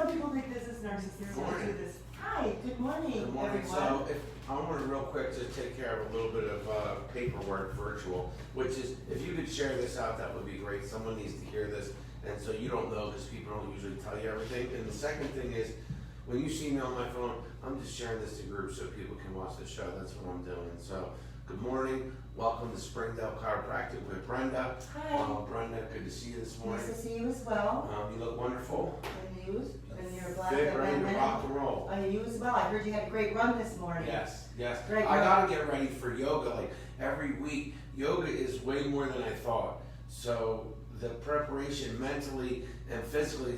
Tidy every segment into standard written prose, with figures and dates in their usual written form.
some people think this is narcissism. I do this. Hi, good morning, Good morning. everyone. So, if I want to real quick just take care of a little bit of paperwork virtual, which is, if you could share this out, that would be great. Someone needs to hear this, and so you don't know because people don't usually tell you everything. And the second thing is, when you see me on my phone, I'm just sharing this to groups so people can watch the show. That's what I'm doing. So, good morning. Welcome to Springdale Chiropractic with Brenda. Hi. Brenda, good to see you this morning. Nice to see you as well. You look wonderful. And you? And you're glad Fit, that ready to went rock and roll. in. You as well. I heard you had a great run this morning. Yes, yes. Great I run. gotta get ready for yoga. Like every week, yoga is way more than I thought. So the preparation mentally and physically,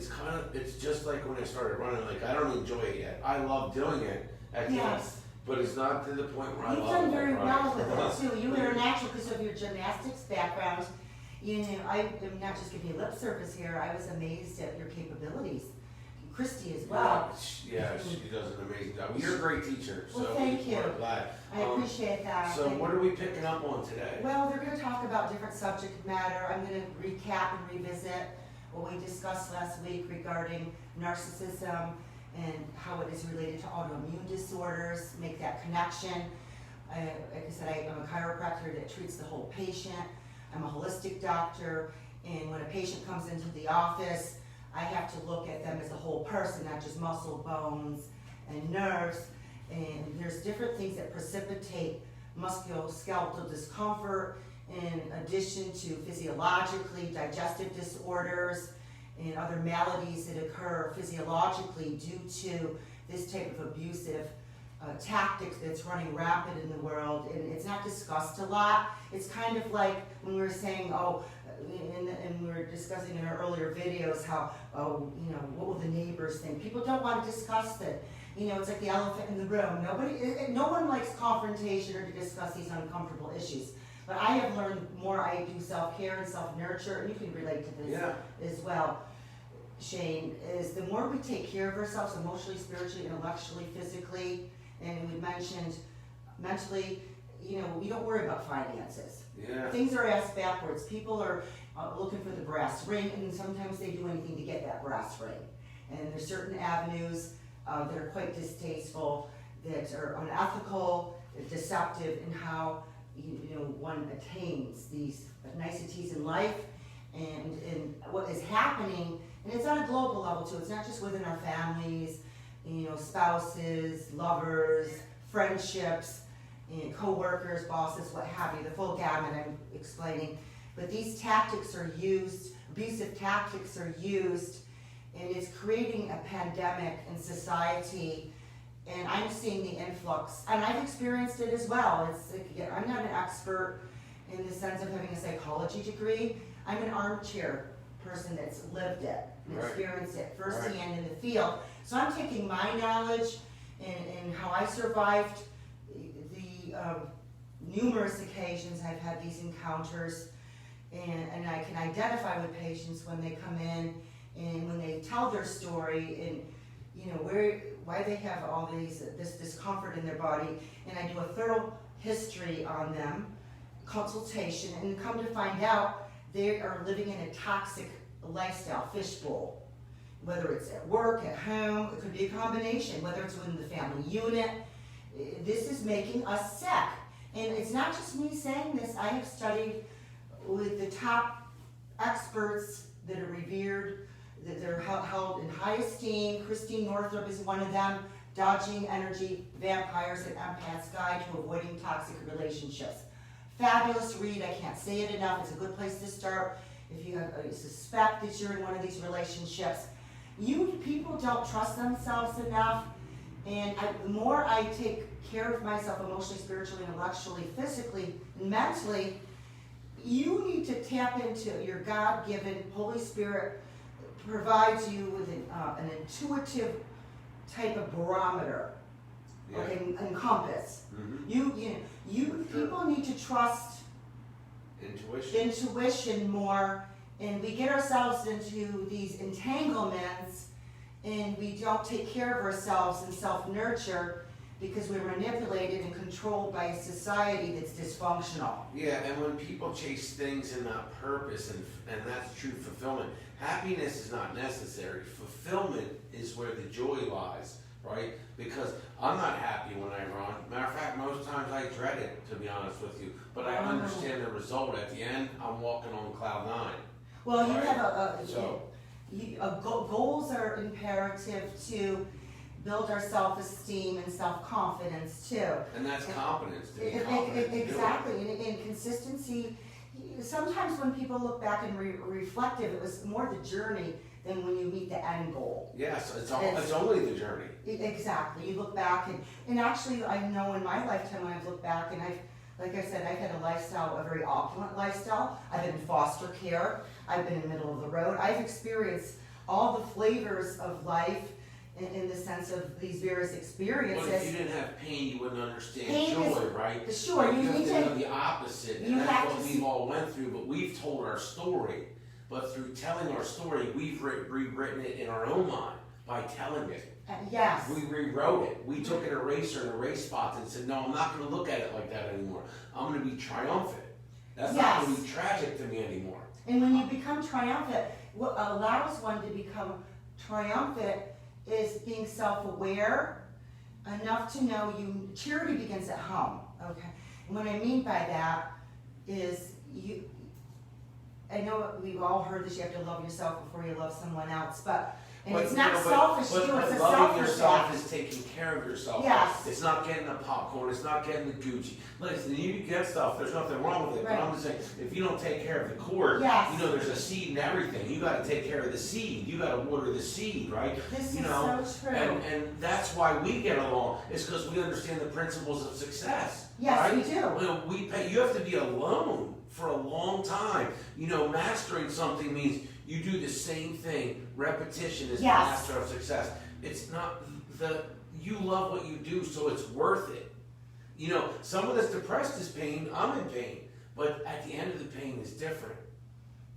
it's just like when I started running. Like I don't enjoy it yet. I love doing it at the end, but it's not to the point where I You've love it. done very right? well with it too. You are natural because of your gymnastics background. You know, I am not just giving you lip service here. I was amazed at your capabilities. Christy as well. Yeah, she does an amazing job. You're a great teacher, so well, thank you. we're glad. I appreciate that. So what are we picking up on today? Well, they're going to talk about different subject matter. I'm going to recap and revisit what we discussed last week regarding narcissism and how it is related to autoimmune disorders, make that connection. Like I said, I'm a chiropractor that treats the whole patient. I'm a holistic doctor, and when a patient comes into the office, I have to look at them as a whole person, not just muscle, bones, and nerves. And there's different things that precipitate musculoskeletal discomfort in addition to physiologically digestive disorders and other maladies that occur physiologically due to this type of abusive tactics that's running rapid in the world. And it's not discussed a lot. It's kind of like when we were saying, and we were discussing in our earlier videos how, what will the neighbors think? People don't want to discuss it. You know, it's like the elephant in the room. No one likes confrontation or to discuss these uncomfortable issues. But I have learned more. I do self-care and self-nurture, and you can relate to this as well, Shane, is the more we take care of ourselves emotionally, spiritually, intellectually, physically, and we mentioned mentally, we don't worry about finances. Yeah. Things are asked backwards. People are looking for the brass ring, and sometimes they do anything to get that brass ring. And there's certain avenues that are quite distasteful, that are unethical, deceptive in how one attains these niceties in life, and what is happening. And it's on a global level too. It's not just within our families, spouses, lovers, friendships, co-workers, bosses, what have you, the full gamut I'm explaining. But these tactics are used, abusive tactics are used, and it's creating a pandemic in society. And I'm seeing the influx, and I've experienced it as well. I'm not an expert in the sense of having a psychology degree. I'm an armchair person that's lived it and experienced it firsthand in the field. So I'm taking my knowledge and how I survived the numerous occasions I've had these encounters, and I can identify with patients when they come in and when they tell their story and why they have all this discomfort in their body, and I do a thorough history on them, consultation, and come to find out they are living in a toxic lifestyle, fishbowl. Whether it's at work, at home, it could be a combination, whether it's within the family unit. This is making us sick. And it's not just me saying this. I have studied with the top experts that are revered, that they're held in high esteem. Christine Northrup is one of them. Dodging Energy, Vampires, and Empath's Guide to Avoiding Toxic Relationships. Fabulous read. I can't say it enough. It's a good place to start if you suspect that you're in one of these relationships. People don't trust themselves enough, and the more I take care of myself emotionally, spiritually, intellectually, physically, and mentally, you need to tap into your God-given Holy Spirit provides you with an intuitive type of barometer, and compass. Mm-hmm. People need to trust intuition more, and we get ourselves into these entanglements, and we don't take care of ourselves and self-nurture because we're manipulated and controlled by a society that's dysfunctional. Yeah, and when people chase things and not purpose, and that's true fulfillment, happiness is not necessary. Fulfillment is where the joy lies, right? Because I'm not happy when I run. Matter of fact, most times I dread it, to be honest with you. But I understand the result. At the end, I'm walking on cloud 9. Well, you right? have goals are imperative to build our self-esteem and self-confidence too. And that's confidence, to be confident. Exactly, and consistency. Sometimes when people look back and reflective, it was more the journey than when you meet the end goal. Yes, it's only the journey. Exactly. You look back and actually I know in my lifetime when I've looked back and like I said, I've had a lifestyle, a very opulent lifestyle. I've been in foster care. I've been in the middle of the road. I've experienced all the flavors of life in the sense of these various experiences. Well, if you didn't have pain, you wouldn't understand pain joy, right? Sure, you have to know the opposite, and that's what we've all went through, but we've told our story. But through telling our story, we've rewritten it in our own mind by telling it. Yes. We rewrote it. We took an eraser and erase spots and said, no, I'm not going to look at it like that anymore. I'm going to be triumphant. That's not going to be tragic to me anymore. And when you become triumphant, what allows one to become triumphant is being self-aware enough to know charity begins at home. Okay. And what I mean by that is I know we've all heard this, you have to love yourself before you love someone else, but it's not selfish to do, it's a loving selfish yourself act. is taking care of yourself. Yes. It's not getting the popcorn, it's not getting the Gucci. Listen, you get stuff, there's nothing wrong with it, Right. but I'm just saying, if you don't take care of the cord, Yes. you know there's a seed in everything. You gotta take care of the seed. You gotta water the seed, right? This you is know? so true. And that's why we get along, is because we understand the principles of success. Yes, right? we do. You have to be alone for a long time. You know, mastering something means you do the same thing. Repetition is the master of success. It's not you love what you do, so it's worth it. You know, someone that's depressed is pain. I'm in pain, but at the end of the pain is different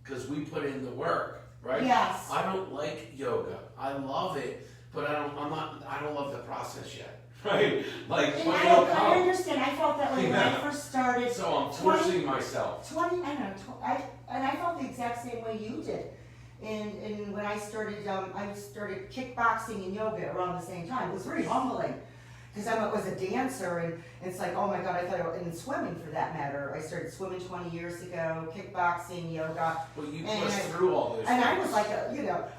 because we put in the work, right? Yes. I don't like yoga. I love it, but I don't love the process yet. Right? Like, and I understand. I felt that way when I first started. So I'm forcing myself. And I felt the exact same way you did. And when I started kickboxing and yoga around the same time. It was very humbling because I was a dancer, and it's like, oh my God, and swimming for that matter. I started swimming 20 years ago, kickboxing, yoga. Well, you pushed through all those and things. I was like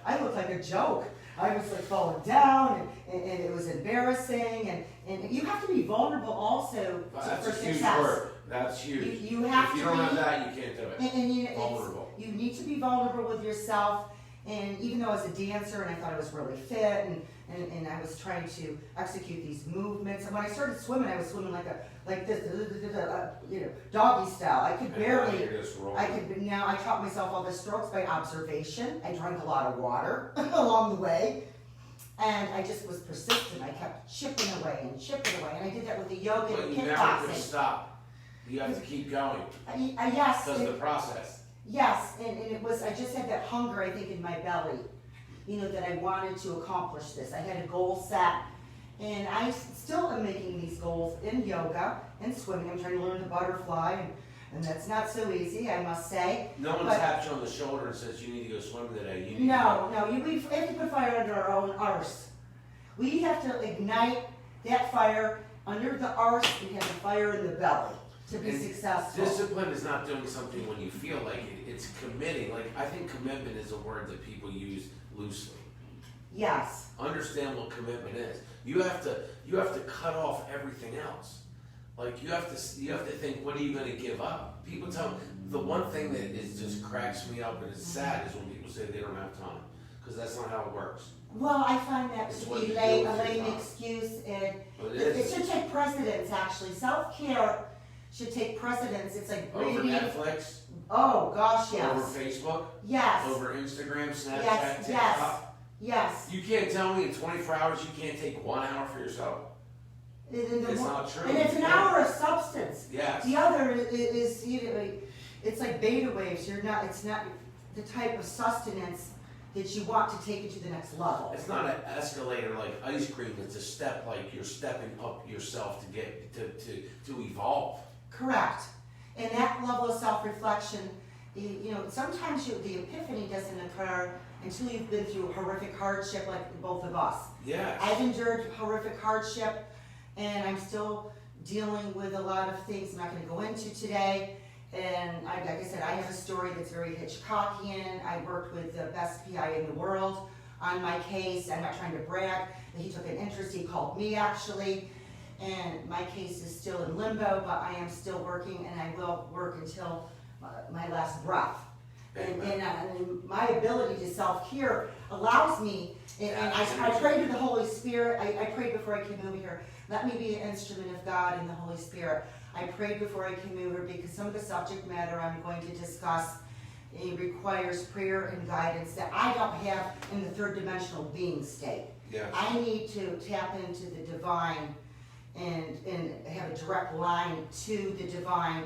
I looked like a joke. I was like falling down, and it was embarrassing, and you have to be vulnerable also That's for a huge success. word. That's huge. You have if you to don't be, have that, you can't do it. And vulnerable. You need to be vulnerable with yourself. And even though I was a dancer and I thought I was really fit, and I was trying to execute these movements, and when I started swimming, I was swimming like this, doggy style. I could barely. Now I taught myself all the strokes by observation. I drank a lot of water along the way. And I just was persistent. I kept chipping away, and I did that with the yoga but and you never kickboxing. can stop. You have to keep going. Yes. Because of the process. Yes, and it was, I just had that hunger, I think, in my belly, that I wanted to accomplish this. I had a goal set, and I still am making these goals in yoga and swimming. I'm trying to learn the butterfly, and that's not so easy, I must say. No one taps you on the shoulder and says, you need to go swim today. We have to put fire under our own arse. We have to ignite that fire under the arse. We have the fire in the belly to be successful. Discipline is not doing something when you feel like it. It's committing. Like, I think commitment is a word that people use loosely. Yes. Understand what commitment is. You have to cut off everything else. Like, you have to think, what are you going to give up? People tell me, the one thing that just cracks me up and is sad is when people say they don't have time, because that's not how it works. Well, I find that It's to what be you do a with lame your time. excuse, and But it should take precedence, actually. Self-care should take precedence. It's like over breathing. Netflix, Oh, gosh, yes. over Facebook, Yes. over Instagram, Snapchat, Yes, TikTok. Yes. You can't tell me in 24 hours you can't take 1 hour for yourself. It's not true. And it's an hour of substance. Yes. The other is it's like beta waves. It's not the type of sustenance that you want to take it to the next level. It's not an escalator like ice cream. It's a step like you're stepping up yourself to get to evolve. Correct. And that level of self-reflection, sometimes the epiphany doesn't occur until you've been through horrific hardship like both of us. Yes. I've endured horrific hardship, and I'm still dealing with a lot of things I'm not going to go into today. And like I said, I have a story that's very Hitchcockian. I worked with the best PI in the world on my case. I'm not trying to brag, but he took an interest. He called me actually, and my case is still in limbo, but I am still working, and I will work until my last breath. And my ability to self-care allows me, and I pray to the Holy Spirit. I prayed before I came over here. Let me be an instrument of God and the Holy Spirit. I prayed before I came over because some of the subject matter I'm going to discuss requires prayer and guidance that I don't have in the third dimensional being state. Yes. I need to tap into the divine and have a direct line to the divine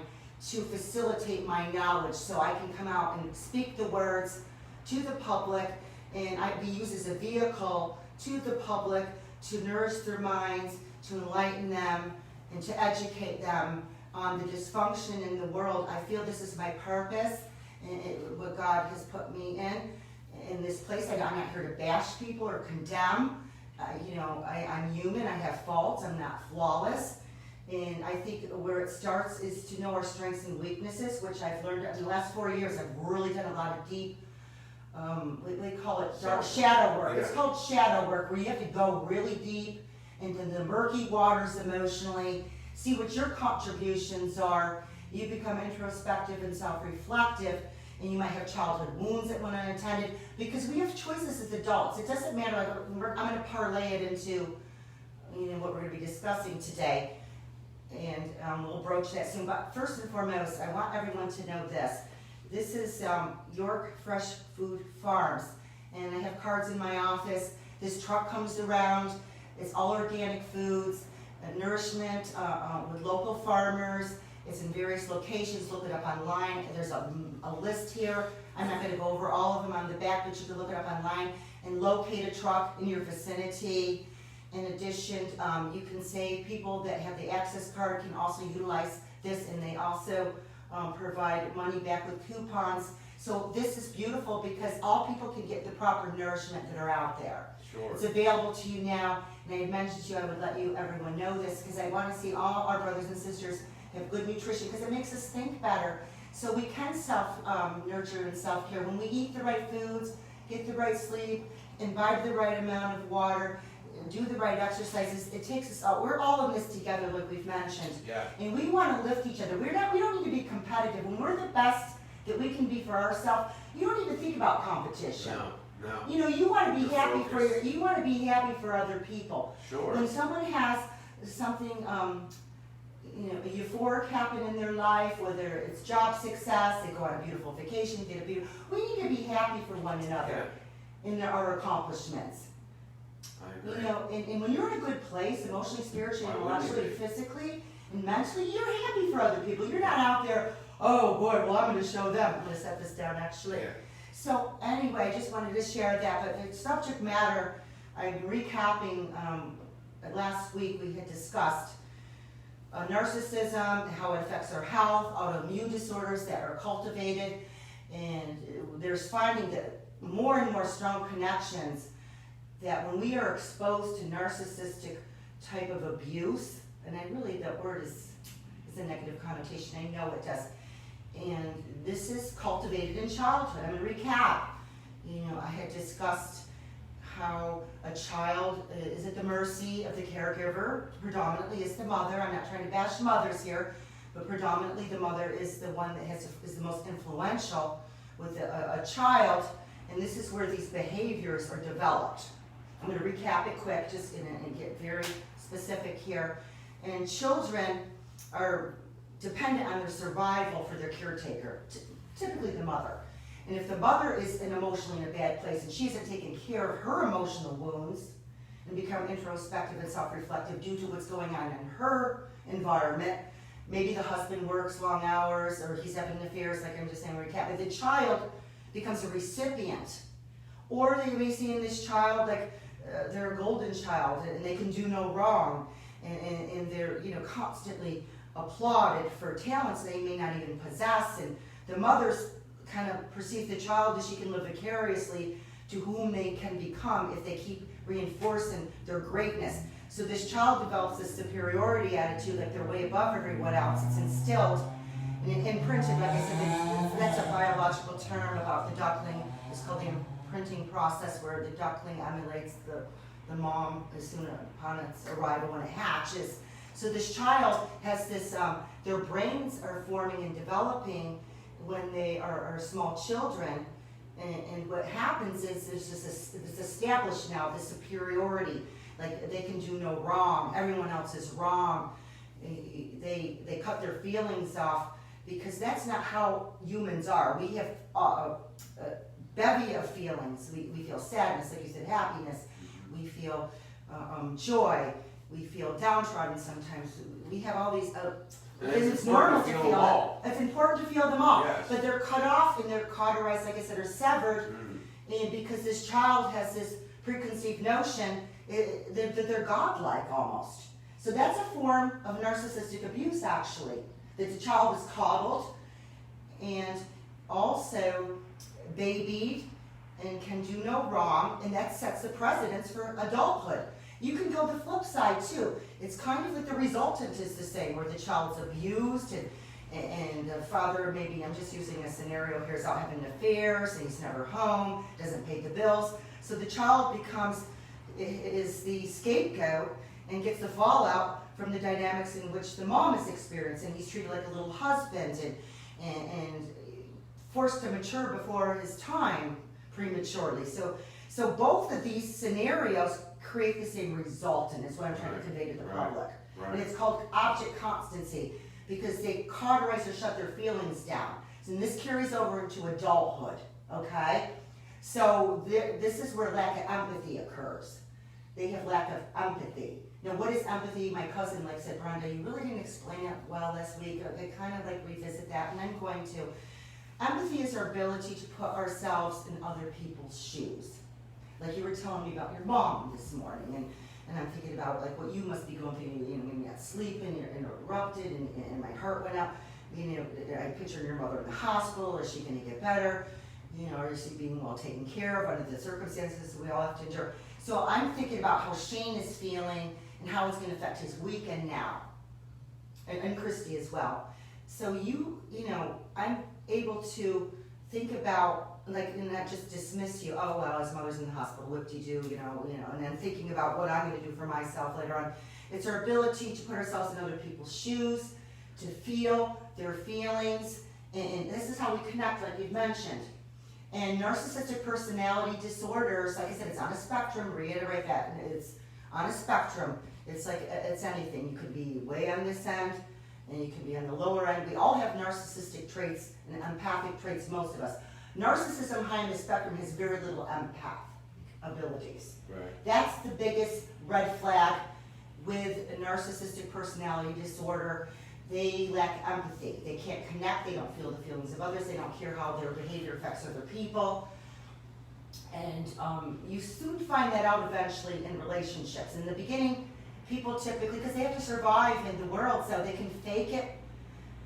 to facilitate my knowledge so I can come out and speak the words to the public, and I be used as a vehicle to the public to nourish their minds, to enlighten them, and to educate them on the dysfunction in the world. I feel this is my purpose, and what God has put me in this place. I'm not here to bash people or condemn. I'm human, I have faults, I'm not flawless. And I think where it starts is to know our strengths and weaknesses, which I've learned in the last 4 years. I've really done a lot of deep, they call it dark shadow work. Yeah. It's called shadow work, where you have to go really deep into the murky waters emotionally, see what your contributions are. You become introspective and self-reflective, and you might have childhood wounds that went unattended, because we have choices as adults. It doesn't matter, I'm going to parlay it into what we're going to be discussing today. And we'll broach that soon. But first and foremost, I want everyone to know this. This is York Fresh Food Farms. And I have cards in my office. This truck comes around. It's all organic foods, nourishment with local farmers. It's in various locations. Look it up online. There's a list here. I'm not going to go over all of them on the back, but you can look it up online and locate a truck in your vicinity. In addition, you can say people that have the access card can also utilize this, and they also provide money back with coupons. So this is beautiful because all people can get the proper nourishment that are out there. Sure. It's available to you now, and I had mentioned to you I would let everyone know this because I want to see all our brothers and sisters have good nutrition because it makes us think better. So we can self-nurture and self-care. When we eat the right foods, get the right sleep, imbibe the right amount of water, do the right exercises, it takes us out. We're all in this together, like we've mentioned. Yeah. And we want to lift each other. We don't need to be competitive. When we're the best that we can be for ourselves, you don't even think about competition. No. You want to be happy for other people. Sure. When someone has something euphoric happen in their life, whether it's job success, they go on a beautiful vacation, we need to be happy for one another in our accomplishments. I agree. And when you're in a good place, emotionally, spiritually, intellectually, physically, and mentally, you're happy for other people. You're not out there, oh boy, well I'm going to show them. I'm going to set this down actually. Yeah. So anyway, I just wanted to share that. But the subject matter, I'm recapping, last week we had discussed narcissism, how it affects our health, autoimmune disorders that are cultivated, and there's finding that more and more strong connections that when we are exposed to narcissistic type of abuse, and that word is a negative connotation, I know it does, and this is cultivated in childhood. I'm going to recap. I had discussed how a child is at the mercy of the caregiver. Predominantly is the mother. I'm not trying to bash mothers here, but predominantly the mother is the one that is the most influential with a child, and this is where these behaviors are developed. I'm going to recap it quick and get very specific here. And children are dependent on their survival for their caretaker, typically the mother. And if the mother is emotionally in a bad place and she isn't taking care of her emotional wounds and become introspective and self-reflective due to what's going on in her environment, maybe the husband works long hours or he's having affairs, like I'm just saying, recap, but the child becomes a recipient. Or they may see in this child like they're a golden child and they can do no wrong, and they're constantly applauded for talents they may not even possess, and the mother's kind of perceive the child as she can live vicariously to whom they can become if they keep reinforcing their greatness. So this child develops this superiority attitude, like they're way above everyone else. It's instilled and imprinted, like I said, that's a biological term about the duckling. It's called the imprinting process, where the duckling emulates the mom as soon upon its arrival when it hatches. So this child has this, their brains are forming and developing when they are small children. And what happens is there's just it's established now, this superiority. Like they can do no wrong, everyone else is wrong. They cut their feelings off, because that's not how humans are. We have a bevy of feelings. We feel sadness, like you said, happiness. We feel joy. We feel downtrodden sometimes. We have all these, and it's normal to feel them all. It's important to feel them all. Yes. But they're cut off and they're cauterized, like I said, or severed, and because this child has this preconceived notion that they're godlike almost. So that's a form of narcissistic abuse, actually, that the child is coddled and also babied and can do no wrong, and that sets the precedence for adulthood. You can go the flip side too. It's kind of like the resultant is the same, where the child's abused and the father, maybe, I'm just using a scenario here, is out having affairs and he's never home, doesn't pay the bills. So the child is the scapegoat and gets the fallout from the dynamics in which the mom is experiencing. He's treated like a little husband and forced to mature before his time prematurely. So both of these scenarios create the same resultant, is what I'm trying to convey to the public. Right. And it's called object constancy, because they cauterize or shut their feelings down. And this carries over into adulthood, okay? So this is where lack of empathy occurs. They have lack of empathy. Now, what is empathy? My cousin said, Brenda, you really didn't explain it well last week. I kind of revisit that, and I'm going to. Empathy is our ability to put ourselves in other people's shoes. Like you were telling me about your mom this morning, and I'm thinking about what you must be going through. You're not sleeping, you're interrupted, and my heart went up. I picture your mother in the hospital. Is she going to get better? Is she being well taken care of under the circumstances we all have to endure? So I'm thinking about how Shane is feeling and how it's going to affect his weekend now, and Christy as well. So I'm able to think about, and not just dismiss you. Oh well, his mother's in the hospital. Whoop-de-doo, and then thinking about what I'm going to do for myself later on. It's our ability to put ourselves in other people's shoes, to feel their feelings, and this is how we connect, like you've mentioned. And narcissistic personality disorders, like I said, it's on a spectrum. Reiterate that. It's on a spectrum. It's it's anything. You could be way on this end, and you can be on the lower end. We all have narcissistic traits and empathic traits, most of us. Narcissism high on the spectrum has very little empath abilities. Right. That's the biggest red flag with a narcissistic personality disorder. They lack empathy. They can't connect. They don't feel the feelings of others. They don't care how their behavior affects other people. And you soon find that out eventually in relationships. In the beginning, people typically, because they have to survive in the world, so they can fake it.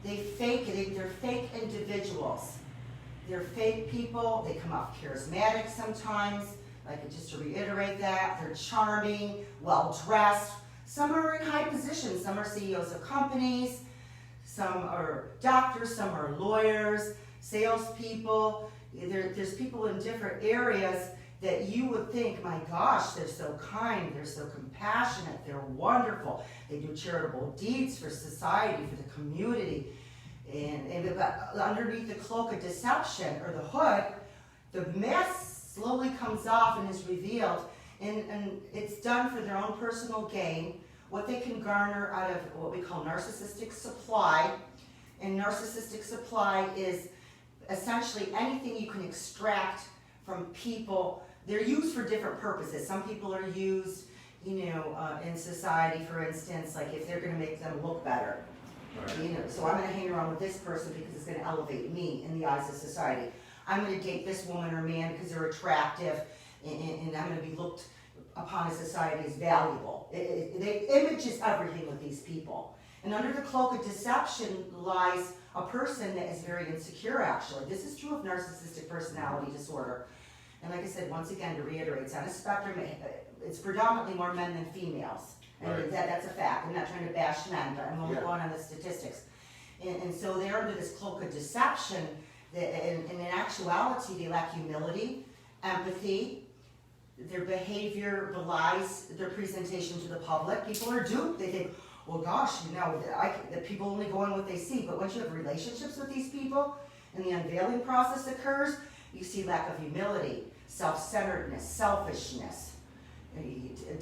They fake it. They're fake individuals. They're fake people. They come off charismatic sometimes. Just to reiterate that, they're charming, well-dressed. Some are in high positions. Some are CEOs of companies. Some are doctors. Some are lawyers, salespeople. There's people in different areas that you would think, my gosh, they're so kind, they're so compassionate, they're wonderful. They do charitable deeds for society, for the community. But underneath the cloak of deception, or the hood, the mask slowly comes off and is revealed. And it's done for their own personal gain, what they can garner out of what we call narcissistic supply. And narcissistic supply is essentially anything you can extract from people. They're used for different purposes. Some people are used, in society, for instance, if they're going to make them look better. Right. So I'm going to hang around with this person because it's going to elevate me in the eyes of society. I'm going to date this woman or man because they're attractive, and I'm going to be looked upon as society as valuable. Image is everything with these people. And under the cloak of deception lies a person that is very insecure, actually. This is true of narcissistic personality disorder. And like I said, once again, to reiterate, it's on a spectrum. It's predominantly more men than females. And Right. that's a fact. I'm not trying to bash men, but I'm only Yeah. going on the statistics. And so they're under this cloak of deception that in actuality they lack humility, empathy. Their behavior belies their presentation to the public. People are duped. They think, well, gosh, the people only go on what they see. But once you have relationships with these people and the unveiling process occurs, you see lack of humility, self-centeredness, selfishness,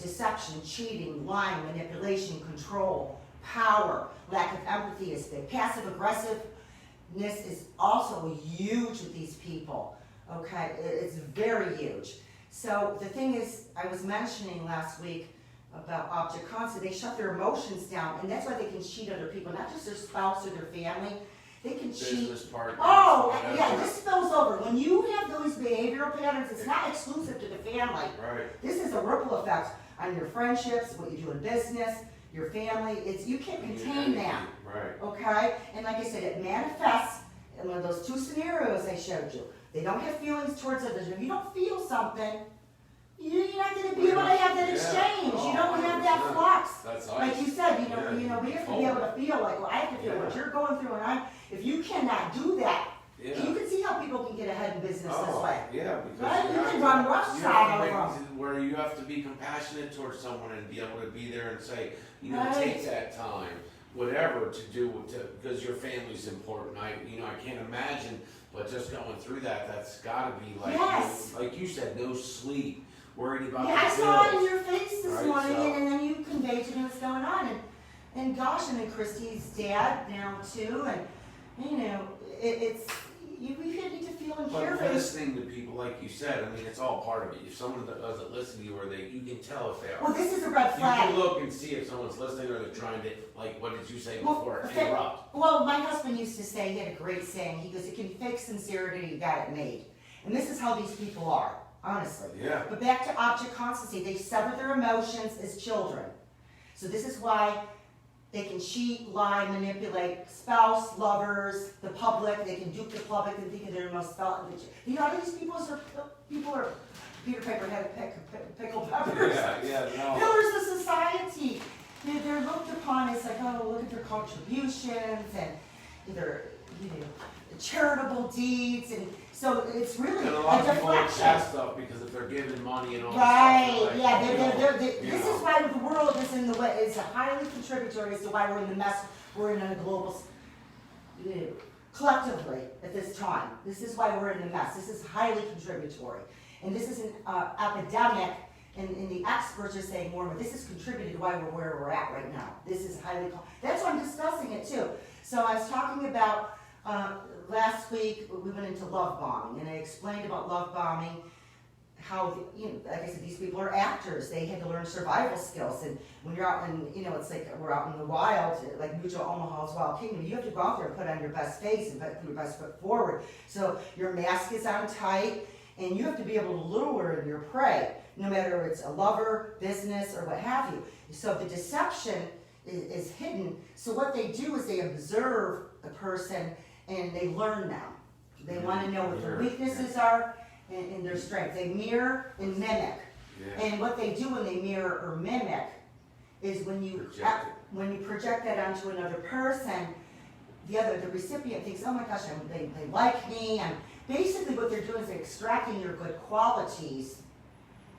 deception, cheating, lying, manipulation, control, power, lack of empathy is big. Passive aggressiveness is also huge with these people. Okay, it's very huge. So the thing is, I was mentioning last week about object concept, they shut their emotions down, and that's why they can cheat other people, not just their spouse or their family. They can cheat. Business partners. Oh, whatever. yeah, this spills over. When you have those behavioral patterns, it's not exclusive to the family. Right. This is a ripple effect on your friendships, what you do in business, your family. You can't contain that. Right. Okay? And like I said, it manifests in one of those two scenarios I showed you. They don't have feelings towards others. If you don't feel something, you're not going to be able to have that exchange. You don't have that flux. That's Like you said, we have to be able Totally. to feel like, well, I have to feel what you're going through, and if you cannot do that, Yeah. you can see how people can get ahead in business this way. Yeah, because Right? You have can to- run you roughshod have to over make it where you have to be compassionate towards someone and be able to be there and say, Right. take that time, whatever to do because your family's important. I can't imagine, but just going through that's got to be like, Yes. like you said, no sleep, worried about Yeah, I the saw it in bills. your face this Right, morning, so- and then you conveyed to me what's going on, and gosh, and then Christy's dad now too, and we need to feel and care But for this. listening to people, like you said, I mean, it's all part of it. If someone doesn't listen to you, or you can tell if they are. Well, this is a red You flag. can look and see if someone's listening or they're trying to, like, what did you say Well, before? okay. Interrupt. Well, my husband used to say, he had a great saying, he goes, if you can fake sincerity, you got it made. And this is how these people are, honestly. Yeah. But back to object constancy, they sever their emotions as children. So this is why they can cheat, lie, manipulate spouse, lovers, the public. They can dupe the public and think they're the most these people are Peter Piper had pickled peppers. No. Pillars of society. They're looked upon as like, oh, look at their contributions and their charitable deeds, and so it's really And a lot of people like deflection. that stuff because if they're giving money and all Right, that stuff. yeah, you this know. is why the world is in the way, is highly contributory as to why we're in the mess we're in a global, collectively at this time. This is why we're in the mess. This is highly contributory. And this is an epidemic, and the experts are saying more, but this has contributed to why we're where we're at right now. This is highly, that's why I'm discussing it too. So I was talking about, last week, we went into love bombing, and I explained about love bombing, how, like I said, these people are actors. They had to learn survival skills, and when you're out in, it's like we're out in the wild, like Mutual Omaha's Wild Kingdom, you have to go out there and put on your best face and put your best foot forward. So your mask is on tight, and you have to be able to lure your prey, no matter if it's a lover, business, or what have you. So the deception is hidden. So what they do is they observe a person and they learn them. They want to know what their weaknesses are and their strengths. They mirror and mimic. Yeah. And what they do when they mirror or mimic is when you project that onto another person, the recipient thinks, oh my gosh, they like me. And basically what they're doing is they're extracting your good qualities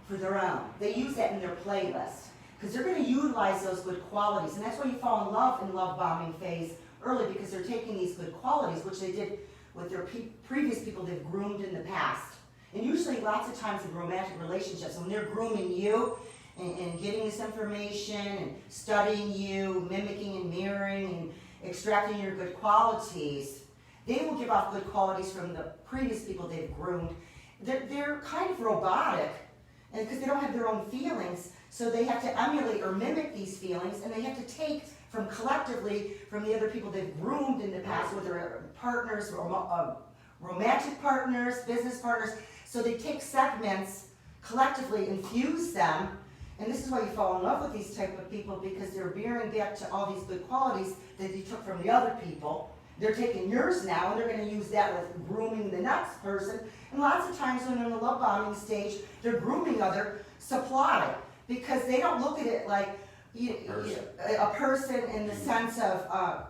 for their own. They use that in their playlist because they're going to utilize those good qualities. And that's why you fall in love bombing phase early, because they're taking these good qualities, which they did with their previous people they've groomed in the past. And usually lots of times in romantic relationships, when they're grooming you and getting this information and studying you, mimicking and mirroring and extracting your good qualities, they will give off good qualities from the previous people they've groomed. They're kind of robotic, and because they don't have their own feelings, so they have to emulate or mimic these feelings, and they have to take from collectively from the other people they've groomed in the past, whether partners, romantic partners, business partners. So they take segments, collectively infuse them, and this is why you fall in love with these type of people, because they're veering back to all these good qualities that you took from the other people, They're taking yours now, and they're gonna use that with grooming the next person. And lots of times when they're in the love bombing stage, they're grooming other supply, because they don't look at it like a person in the sense of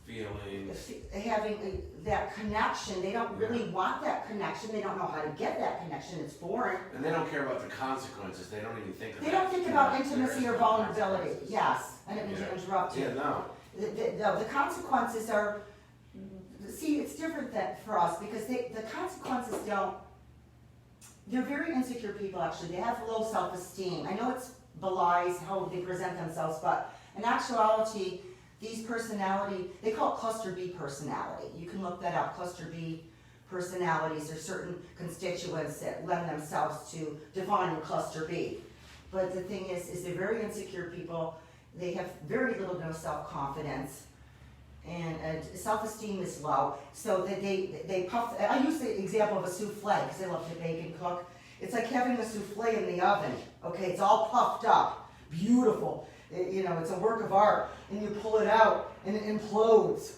feelings. having that connection. They don't really want that connection. They don't know how to get that connection. It's foreign. And they don't care about the consequences. They don't even think of They that. don't think about intimacy or There's no vulnerability. consequences. Yes, I didn't mean to interrupt you. Yeah, no. The consequences are, see, it's different for us, because the consequences they're very insecure people, actually. They have low self-esteem. I know it's belies how they present themselves, but in actuality, these personality, they call it cluster B personality. You can look that up. Cluster B personalities are certain constituents that lend themselves to defining cluster B. But the thing is they're very insecure people. They have very little to no self-confidence, and self-esteem is low. So that they puff. I use the example of a souffle because I love to bake and cook. It's like having a souffle in the oven. Okay, it's all puffed up, beautiful. It's a work of art, and you pull it out, and it implodes.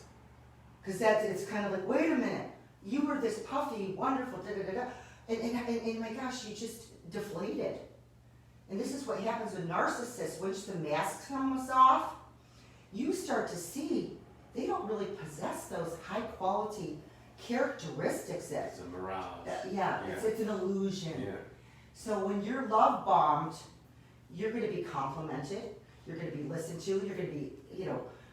Because it's kind of like, wait a minute, you were this puffy, wonderful, da-da-da-da, and my gosh, you just deflated. And this is what happens with narcissists. Once the mask comes off, you start to see they don't really possess those high-quality characteristics that... It's a mirage. It's an illusion. Yeah. So when you're love bombed, you're going to be complimented. You're going to be listened to. You're going to be,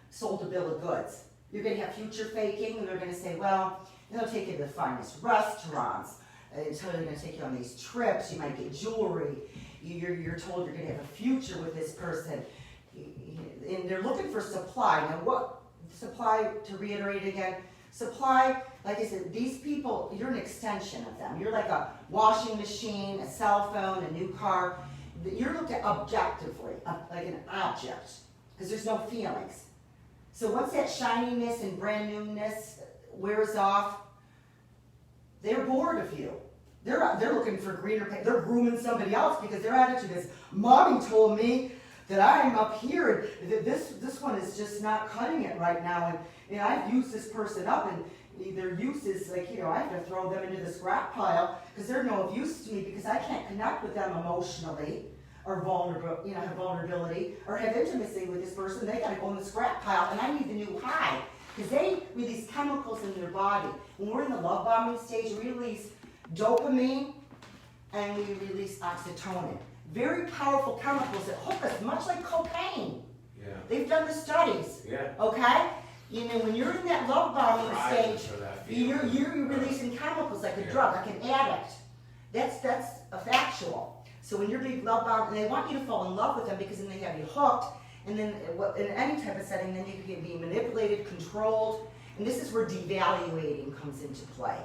sold a bill of goods. You're going to have future faking, and they're going to say, well, they'll take you to the finest restaurants. Until they're going to take you on these trips. You might get jewelry. You're told you're going to have a future with this person. And they're looking for supply. Now, what supply, to reiterate again, supply, like I said, these people, you're an extension of them. You're like a washing machine, a cell phone, a new car. You're looked at objectively, like an object, because there's no feelings. So once that shininess and brand newness wears off, they're bored of you. They're looking for greener pay. They're grooming somebody else, because their attitude is, Mommy told me that I'm up here, and this one is just not cutting it right now, and I've used this person up, and their use is like, I have to throw them into the scrap pile, because they're no use to me, because I can't connect with them emotionally, or have vulnerability, or have intimacy with this person. They gotta go in the scrap pile, and I need the new high, because they release chemicals in their body. When we're in the love bombing stage, we release dopamine, and we release oxytocin. Very powerful chemicals that hook us, much like cocaine. Yeah. They've done the studies. Yeah. Okay? When you're in that love bombing stage, you're releasing chemicals like a drug, like an addict. That's a factual. So when you're being love bombed, and they want you to fall in love with them, because then they have you hooked, and then in any type of setting, then you can be manipulated, controlled, and this is where devaluating comes into play.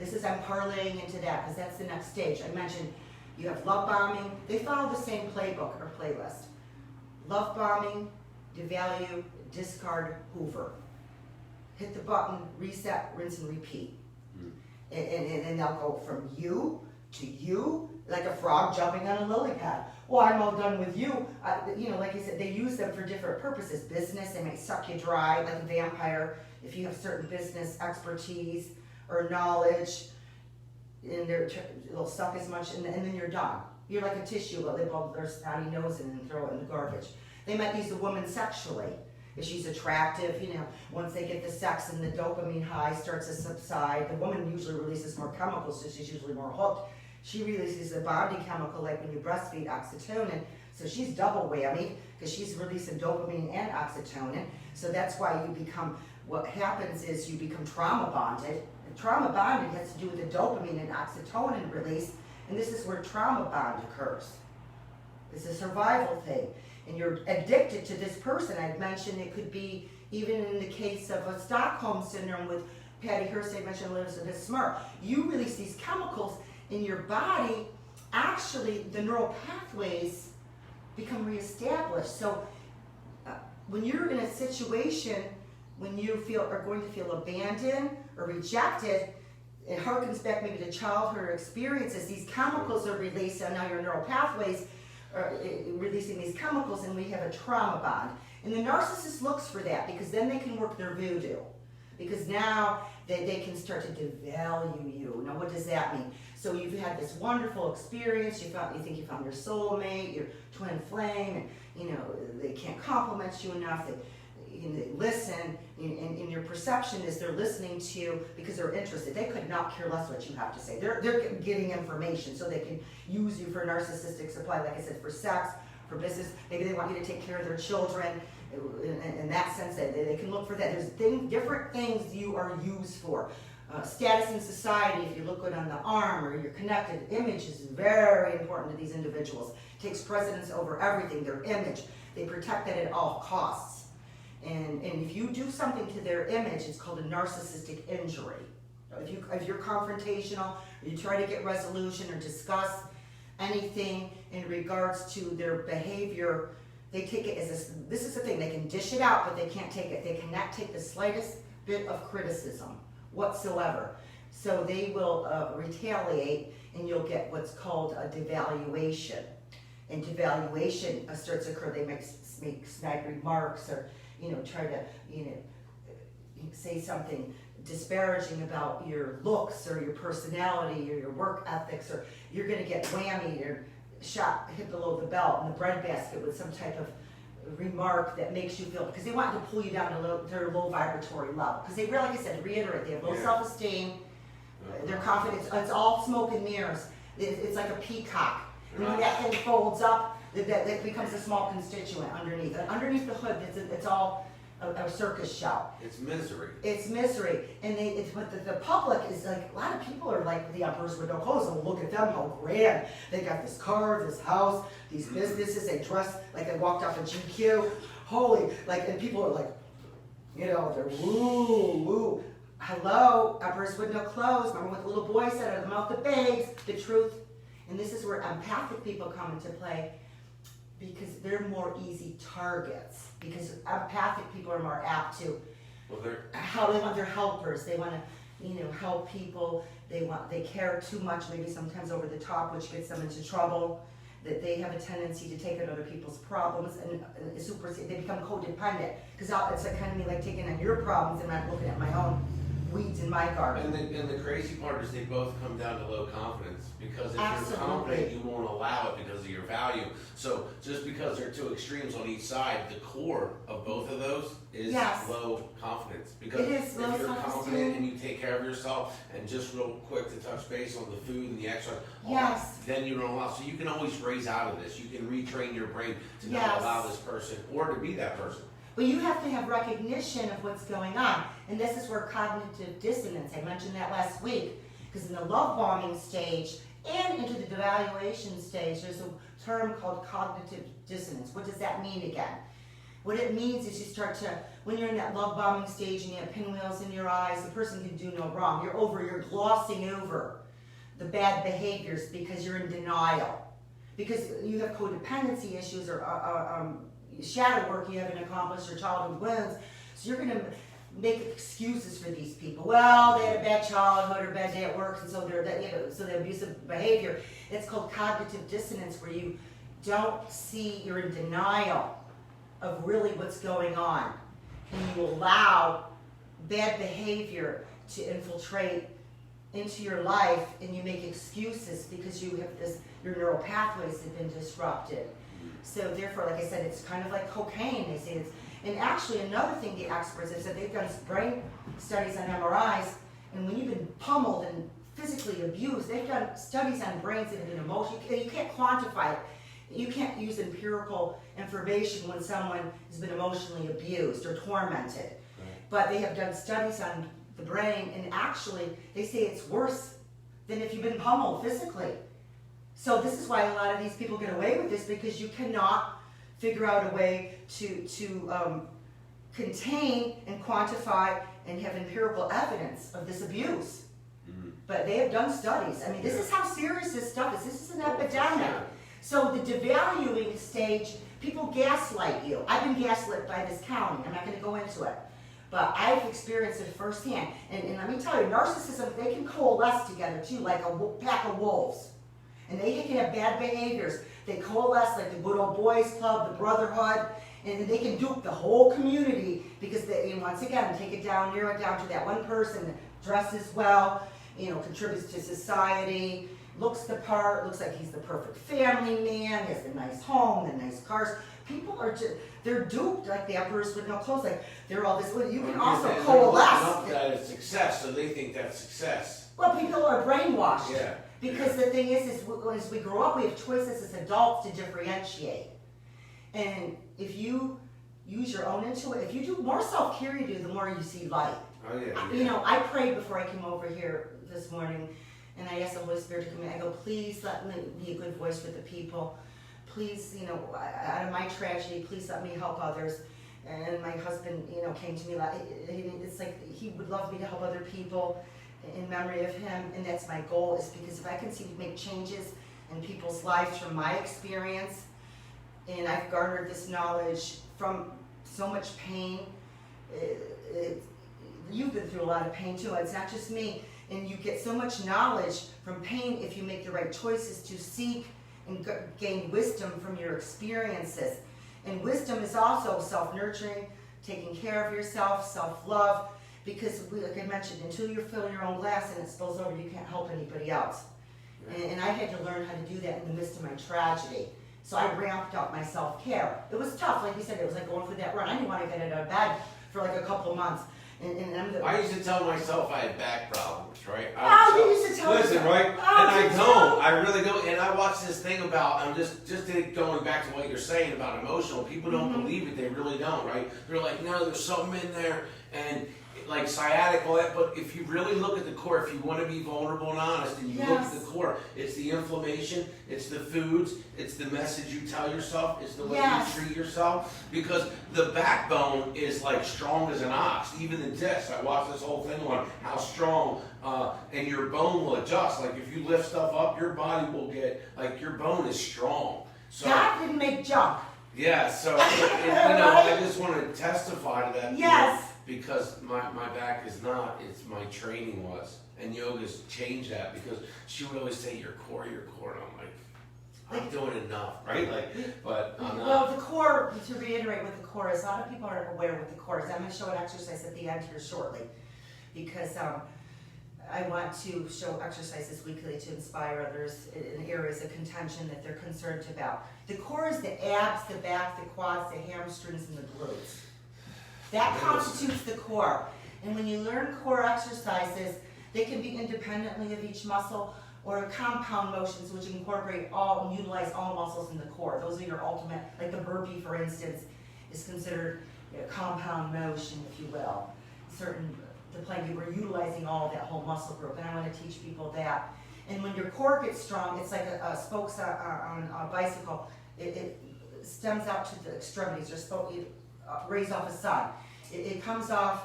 I'm parlaying into that, because that's the next stage. I mentioned you have love bombing. They follow the same playbook or playlist. Love bombing, devalue, discard, hoover. Hit the button, reset, rinse, and repeat. And they'll go from you to you, like a frog jumping on a lily pad. Well, I'm all done with you. Like I said, they use them for different purposes. Business, they might suck you dry like a vampire if you have certain business expertise or knowledge, and they'll suck as much, and then you're done. You're like a tissue, they blow their snotty nose in and throw it in the garbage. They might use the woman sexually. If she's attractive, once they get the sex and the dopamine high starts to subside, the woman usually releases more chemicals, so she's usually more hooked. She releases a bonding chemical like when you breastfeed, oxytocin, so she's double whammy, because she's releasing dopamine and oxytocin, so that's why what happens is you become trauma bonded. Trauma bonding has to do with the dopamine and oxytocin release, and this is where trauma bond occurs. It's a survival thing, and you're addicted to this person. I'd mentioned it could be even in the case of a Stockholm syndrome with Patty Hearst. I mentioned Elizabeth Smart. You release these chemicals in your body. Actually, the neural pathways become reestablished. So when you're in a situation when you are going to feel abandoned or rejected, it harkens back maybe to childhood experiences. These chemicals are released, and now your neural pathways releasing these chemicals, and we have a trauma bond. And the narcissist looks for that because then they can work their voodoo. Because now they can start to devalue you. Now, what does that mean? So you've had this wonderful experience. You think you found your soulmate, your twin flame, and they can't compliment you enough. They listen, and your perception is they're listening to you because they're interested. They could not care less what you have to say. They're getting information so they can use you for narcissistic supply, like I said, for sex, for business. Maybe they want you to take care of their children. In that sense, they can look for that. There's different things you are used for. Status in society, if you look good on the arm or you're connected, image is very important to these individuals. It takes precedence over everything, their image. They protect that at all costs. And if you do something to their image, it's called a narcissistic injury. If you're confrontational, or you try to get resolution or discuss anything in regards to their behavior, they take it as this is the thing, they can dish it out, but they can't take it. They cannot take the slightest bit of criticism whatsoever. So they will retaliate, and you'll get what's called a devaluation. And devaluation starts to occur. They make snide remarks, or try to say something disparaging about your looks or your personality or your work ethics, or you're going to get whammied or hit below the belt in the breadbasket with some type of remark that makes you feel, because they want to pull you down to their low vibratory level. Because they really, like I said, to reiterate, they have low self-esteem, their confidence, it's all smoke and mirrors. It's like a peacock. And when that thing folds up, that becomes a small constituent underneath. And underneath the hood, it's all a circus show. It's misery. It's misery. And but the public is like, a lot of people are like the emperors with no clothes, and look at them, how grand. They got this car, this house, these businesses, they dress like they walked off a GQ. Holy, and people are like, they're woo. Hello, emperors with no clothes. Remember what the little boy said, out of the mouth of babes, the truth. And this is where empathic people come into play, because they're more easy targets. Because empathic people are more apt to they want their helpers. They want to help people. They care too much, maybe sometimes over the top, which gets them into trouble. That they have a tendency to take on other people's problems and they become codependent. Because it's kind of like taking on your problems and not looking at my own weeds in my garden. And the crazy part is they both come down to low confidence, because if Absolutely. you're confident, you won't allow it because of your value. So just because they're two extremes on each side, the core of both of those is low confidence. Because it is if low you're self-esteem. confident and you take care of yourself, and just real quick to touch base on the food and the exercise, then you don't allow. So you can always raise out of this. You can retrain your brain to not allow this person or to be that person. But you have to have recognition of what's going on. And this is where cognitive dissonance, I mentioned that last week, because in the love bombing stage and into the devaluation stage, there's a term called cognitive dissonance. What does that mean again? What it means is you start to, when you're in that love bombing stage and you have pinwheels in your eyes, the person can do no wrong. You're glossing over the bad behaviors because you're in denial. Because you have codependency issues or shadow work you haven't accomplished or childhood wounds. So you're going to make excuses for these people. Well, they had a bad childhood or a bad day at work, and so they're abusive behavior. It's called cognitive dissonance, where you don't see, you're in denial of really what's going on. And you allow bad behavior to infiltrate into your life, and you make excuses because you have your neural pathways have been disrupted. So therefore, like I said, it's kind of like cocaine. They say and actually another thing the experts have said, they've done brain studies on MRIs, and when you've been pummeled and physically abused, they've done studies on brains that have been emotional. You can't quantify it. You can't use empirical information when someone has been emotionally abused or tormented. Right. But they have done studies on the brain, and actually they say it's worse than if you've been pummeled physically. So this is why a lot of these people get away with this, because you cannot figure out a way to contain and quantify and have empirical evidence of this abuse. Mm-hmm. But they have done studies. I mean, this is how serious this stuff is. This is an epidemic. Sure. So the devaluing stage, people gaslight you. I've been gaslit by this county. I'm not going to go into it. But I've experienced it firsthand. And let me tell you, narcissism, they can coalesce together too, like a pack of wolves. And they can have bad behaviors. they coalesce like the good old boys club, the brotherhood, and they can dupe the whole community because they, and once again, take it down, narrow it down to that one person that dresses well, contributes to society, looks the part, looks like he's the perfect family man, has the nice home, the nice cars. People are just, they're duped like the emperors with no clothes. Like they're all this. You can also coalesce. That is success, so they think that's success. Well, people are brainwashed. Yeah. Because the thing is as we grow up, we have choices as adults to differentiate. And if you use your own intuition, if you do more self-care you do, the more you see light. Oh yeah. I prayed before I came over here this morning, and I asked the Holy Spirit to come in. I go, please let me be a good voice for the people. Please, out of my tragedy, please let me help others. And my husband, came to me like, it's like he would love me to help other people in memory of him, and that's my goal, is because if I can see to make changes in people's lives from my experience, and I've garnered this knowledge from so much pain. You've been through a lot of pain too, it's not just me, and you get so much knowledge from pain if you make the right choices to seek and gain wisdom from your experiences. And wisdom is also self-nurturing, taking care of yourself, self-love, because like I mentioned, until you fill your own glass and it spills over, you can't help anybody else. And I had to learn how to do that in the midst of my tragedy. So I ramped up my self-care. It was tough, like you said, it was like going for that run. I didn't want to get out of bed for like a couple of months. I used to tell myself I had back problems, right? You used to tell Listen, yourself. right? And I don't. I really don't. And I watched this thing about, I'm just going back to what you're saying about emotional. People don't believe it. They really don't, right? They're like, no, there's something in there. And like sciatic, all that. But if you really look at the core, if you want to be vulnerable and honest, and you look at the core, it's the inflammation, it's the foods, it's the message you tell yourself, it's the way you treat yourself. Because the backbone is like strong as an ox. Even the disc. I watched this whole thing on how strong, and your bone will adjust. Like if you lift stuff up, your body will get, like your bone is strong. So God didn't make junk. yeah, so I just want to testify to that. Yes. Because my back is not, it's my training was. And yoga's changed that because she would always say, your core, and I'm like, I'm doing enough, right? But I'm not. Well, the core, to reiterate what the core is, a lot of people aren't aware what the core is. I'm going to show an exercise at the end here shortly because I want to show exercises weekly to inspire others in areas of contention that they're concerned about. The core is the abs, the back, the quads, the hamstrings, and the glutes. That constitutes the core. And when you learn core exercises, they can be independently of each muscle or compound motions which incorporate all and utilize all muscles in the core. Those are your ultimate, like the burpee, for instance, is considered a compound motion, if you will. The plank, we're utilizing all that whole muscle group, and I want to teach people that. And when your core gets strong, it's like a spokes on a bicycle. It stems out to the extremities, or raise off a sun. It comes off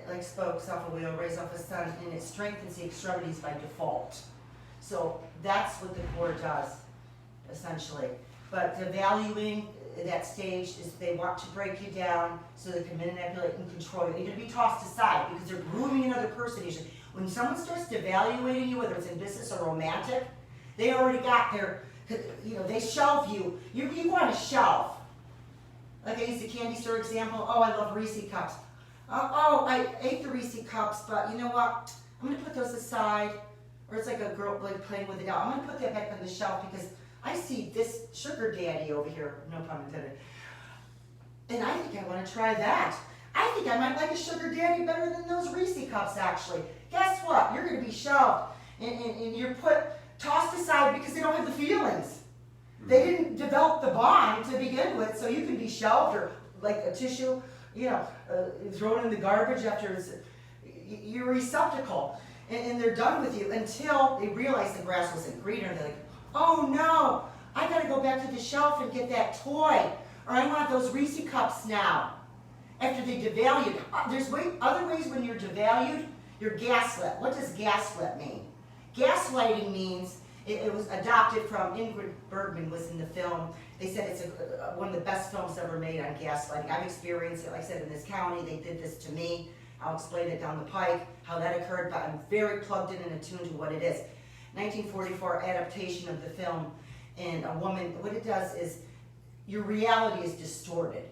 like spokes off a wheel, raise off a sun, and it strengthens the extremities by default. So that's what the core does, essentially. But the valuing that stage is they want to break you down so they can manipulate and control you. You're going to be tossed aside because they're grooming another person. Usually, when someone starts devaluating you, whether it's in business or romantic, they already got their, they shelve you. You want to shelve. Like I used a candy store example. Oh, I love Reese cups. Oh, I ate the Reese cups, but you know what? I'm going to put those aside. Or it's like a girl like playing with a doll. I'm going to put that back on the shelf because I see this sugar daddy over here. No pun intended. And I think I want to try that. I think I might like a sugar daddy better than those Reese cups, actually. Guess what? You're going to be shelved. And you're tossed aside because they don't have the feelings. They didn't develop the bond to begin with, so you can be shelved or like a tissue, thrown in the garbage after it's your receptacle. And they're done with you until they realize the grass wasn't greener. They're like, oh no, I gotta go back to the shelf and get that toy. Or I want those Reese cups now. After they devalued. There's other ways when you're devalued, you're gaslit. What does gaslit mean? Gaslighting means, it was adopted from Ingrid Bergman was in the film. They said it's one of the best films ever made on gaslighting. I've experienced it, like I said, in this county. They did this to me. I'll explain it down the pike, how that occurred, but I'm very plugged in and attuned to what it is. 1944 adaptation of the film. And a woman, what it does is, your reality is distorted.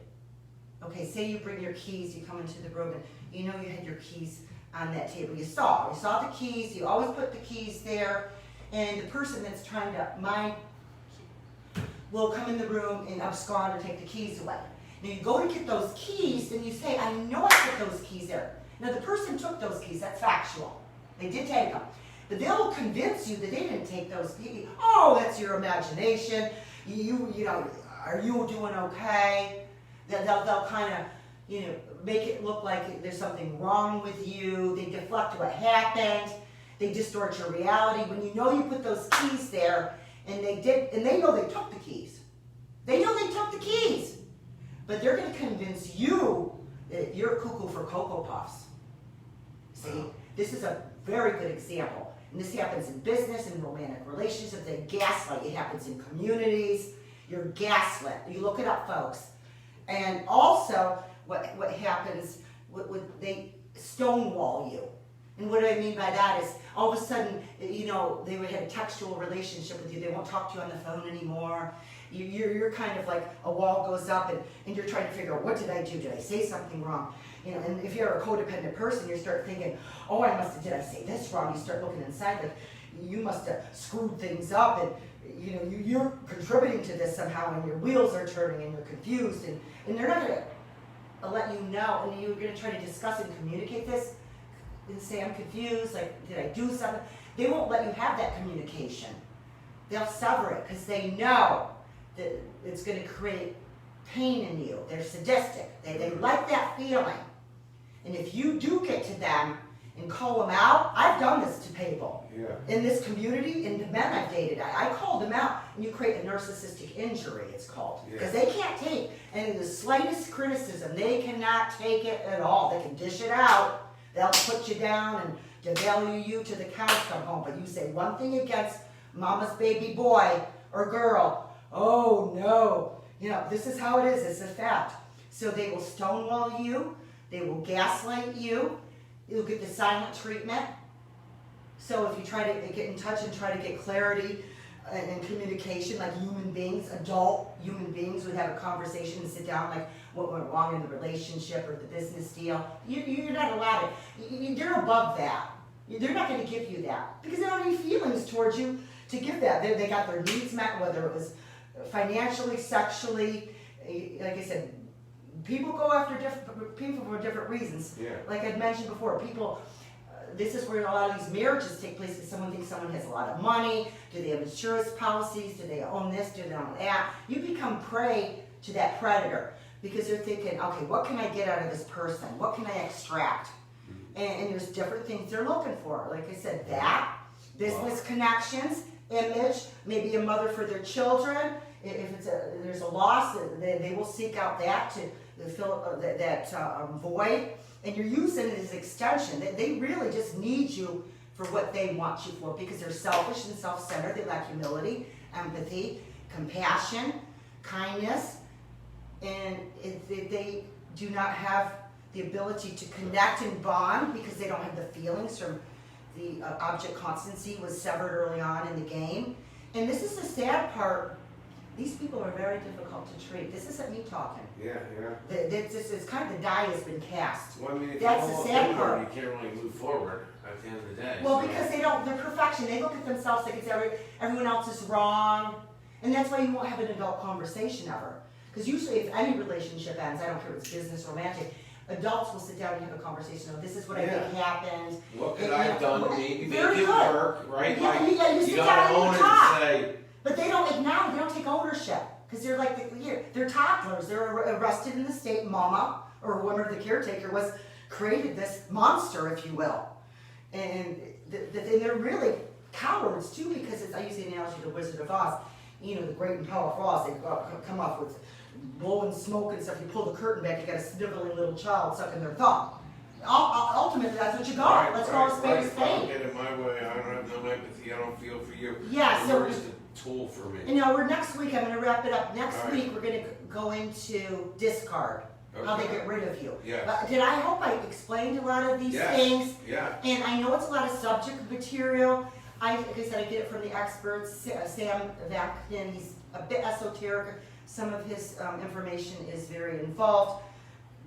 Okay, say you bring your keys, you come into the room, and you know you had your keys on that table. You saw the keys, you always put the keys there, and the person that's trying to mine will come in the room and abscond or take the keys away. Now you go to get those keys, and you say, I know I put those keys there. Now the person took those keys, that's factual. They did take them. But they'll convince you that they didn't take those keys. Oh, that's your imagination. You know, are you doing okay? They'll kind of, you know, make it look like there's something wrong with you. They deflect what happened. They distort your reality. When you know you put those keys there, and they know they took the keys. They know they took the keys. But they're going to convince you that you're cuckoo for Cocoa Puffs. See, this is a very good example. And this happens in business and romantic relationships. They gaslight. It happens in communities. You're gaslit. You look it up, folks. And also, what happens, they stonewall you. And what I mean by that is, all of a sudden, you know, they would have a textual relationship with you. They won't talk to you on the phone anymore. You're kind of like, a wall goes up, and you're trying to figure out, what did I do? Did I say something wrong? You know, and if you're a codependent person, you start thinking, oh, did I say this wrong? You start looking inside, like, you must have screwed things up, and you know, you're contributing to this somehow, and your wheels are turning, and you're confused, and they're not going to let you know, and you're going to try to discuss and communicate this, and say, I'm confused, like, did I do something? They won't let you have that communication. They'll sever it, because they know that it's going to create pain in you. They're sadistic. They like that feeling. And if you do get to them and call them out, I've done this to people. Yeah. In this community, in the men I've dated, I called them out, and you create a narcissistic injury, it's called. Because they can't take any of the slightest criticism. They cannot take it at all. They can dish it out. They'll put you down and devalue you to the cows come home. But you say one thing against mama's baby boy or girl, oh no. You know, this is how it is. It's a fact. So they will stonewall you. They will gaslight you. You'll get the silent treatment. So if you try to get in touch and try to get clarity and communication, like human beings, adult human beings would have a conversation and sit down, like what went wrong in the relationship or the business deal. You're not allowed it. They're above that. They're not going to give you that because they don't have any feelings towards you to give that. They got their needs met, whether it was financially, sexually. Like I said, people go after people for different reasons. Yeah. Like I'd mentioned before, people. This is where a lot of these marriages take place because someone thinks someone has a lot of money. Do they have insurance policies? Do they own this? Do they own that? You become prey to that predator because they're thinking, okay, what can I get out of this person? What can I extract? And there's different things they're looking for. Like I said, that, business connections, image, maybe a mother for their children. If there's a loss, they will seek out that to fill that void. And you're using it as extension. They really just need you for what they want you for because they're selfish and self-centered. They lack humility, empathy, compassion, kindness, and they do not have the ability to connect and bond because they don't have the feelings from the object constancy was severed early on in the game. And this is the sad part. These people are very difficult to treat. This isn't me talking. Yeah. It's kind of the die has been cast. Well, I mean, if that's the sad part. You can't really move forward at the end of the day. Well, because they're perfection. They look at themselves like it's everyone else is wrong. And that's why you won't have an adult conversation ever. Because usually if any relationship ends, I don't care if it's business, romantic, adults will sit down and have a conversation. Oh, this is what I think happened. What could I have done to maybe make it work, right? Yeah, you sit down and you talk. But they don't acknowledge, they don't take ownership. Because they're like, they're toddlers. They're arrested in the state. Mama, or whoever the caretaker was, created this monster, if you will. And they're really cowards, too, because I use the analogy of the Wizard of Oz. You know, the great and powerful Oz, they come off with blowing smoke and stuff. You pull the curtain back, you got a sniveling little child sucking their thumb. Ultimately, that's what you got. Let's call it spade a spade. I don't get it my way. I don't have no empathy. I don't feel for you. Yeah, so you're just a tool for me. You know, next week, I'm going to wrap it up. Next week, we're going to go into discard. Okay. How they get rid of you. Yes. I hope I explained a lot of these things? Yeah. And I know it's a lot of subject material. like I said, I get it from the experts. Sam Vaknin, he's a bit esoteric. Some of his information is very involved.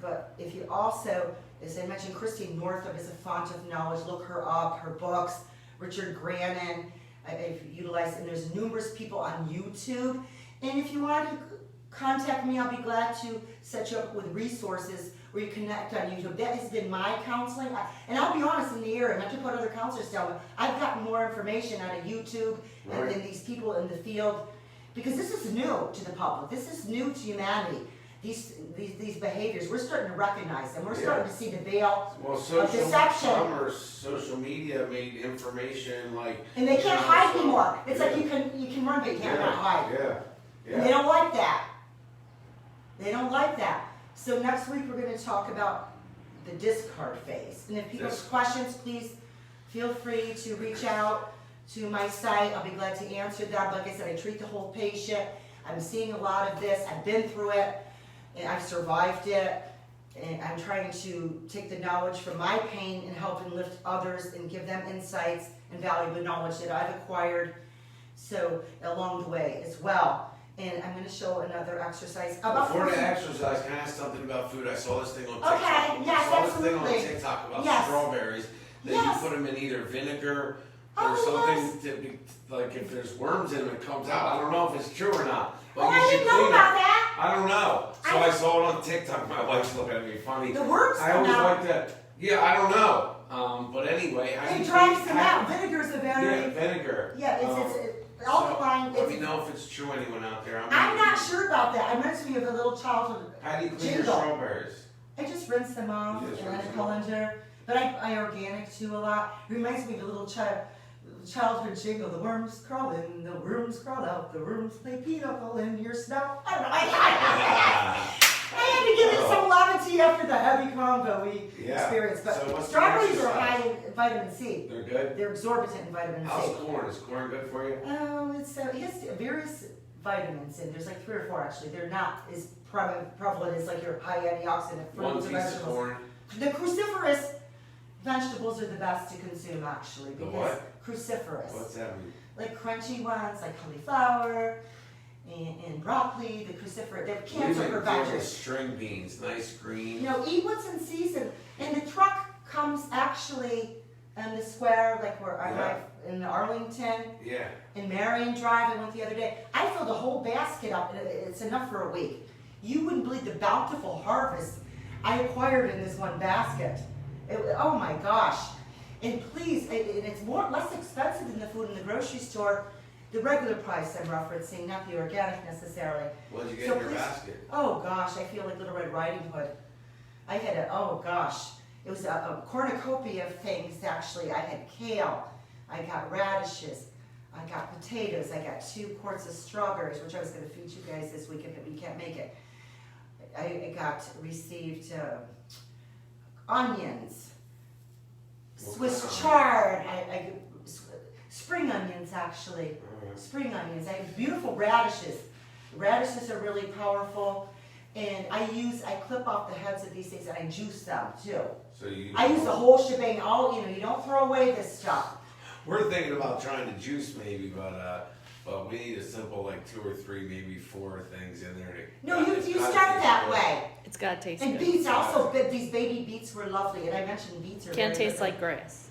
But if you also, as I mentioned, Christine Northrup is a font of knowledge. Look her up, her books. Richard Grannon, I've utilized, and there's numerous people on YouTube. And if you want to contact me, I'll be glad to set you up with resources where you connect on YouTube. That has been my counseling. And I'll be honest, in the area, not to put other counselors down, but I've gotten more information out of YouTube and these people in the field, because this is new to the public. This is new to humanity. These behaviors, we're starting to recognize them. We're starting to see the veil of deception. Commerce, social media made information like, and they can't hide anymore. It's like you can run, but you can't hide. Yeah. And they don't like that. They don't like that. So next week we're going to talk about the discard phase. And if people have questions, please feel free to reach out to my site. I'll be glad to answer them. Like I said, I treat the whole patient. I'm seeing a lot of this. I've been through it. And I've survived it, and I'm trying to take the knowledge from my pain and help and lift others and give them insights and valuable knowledge that I've acquired, so along the way as well. And I'm going to show another exercise about before food. the exercise. Can I ask something about food? I saw this thing on TikTok. Okay, yes, I saw absolutely. this thing on TikTok about strawberries. That you put them in either vinegar or something. To be, like if there's worms in them, it comes out. I don't know if it's true or not. But I didn't know about that. I don't know. So I saw it on TikTok. My wife's looking at me funny. The worms I always like that. Yeah, I don't know. But anyway, it dries them out. Vinegar is a very vinegar. Yeah, it's alkaline. Let me know if it's true. Anyone out there? I'm not sure about that. I reminds me of a little childhood. How do you clean your jingle. strawberries? I just rinse them off and let it colander. But I organic too a lot. It reminds me of a little childhood jingle. The worms crawl in, the worms crawl out, the worms play pinochle in your snout. I don't know. I had to give it some levity after the heavy combo we experienced. But so strawberries are high in vitamin C. They're good? They're exorbitant in vitamin C. How's corn? Is corn good for you? It has various vitamins in. There's like 3 or 4 actually. They're not as prevalent as like your high antioxidant fruits and vegetables. Corn. The cruciferous vegetables are the best to consume actually, because what? Cruciferous. What's that mean? Like crunchy ones, like cauliflower and broccoli. The cruciferous, they're cancer preventers. String beans, nice green. You know, eat what's in season. And the truck comes actually in the square, like where I live in Arlington. Yeah. In Marion Drive, I went the other day. I filled a whole basket up. It's enough for a week. You wouldn't believe the bountiful harvest I acquired in this one basket. Oh my gosh. And please, and it's less expensive than the food in the grocery store. The regular price I'm referencing, not the organic necessarily. What did you get in your basket? Oh gosh, I feel like Little Red Riding Hood. I had it was a cornucopia of things actually. I had kale, I got radishes, I got potatoes, I got 2 quarts of strawberries, which I was going to feed you guys this weekend, but we can't make it. I received onions, Swiss chard, spring onions actually, spring onions. I have beautiful radishes. Radishes are really powerful, and I clip off the heads of these things and I juice them too. So I use the whole shebang. You don't throw away this stuff. We're thinking about trying to juice maybe, but we need a simple like 2 or 3, maybe 4 things in there. No, you start that way. It's gotta taste and good. And beets also, these baby beets were lovely, and I mentioned beets are Can't very taste good. like grass.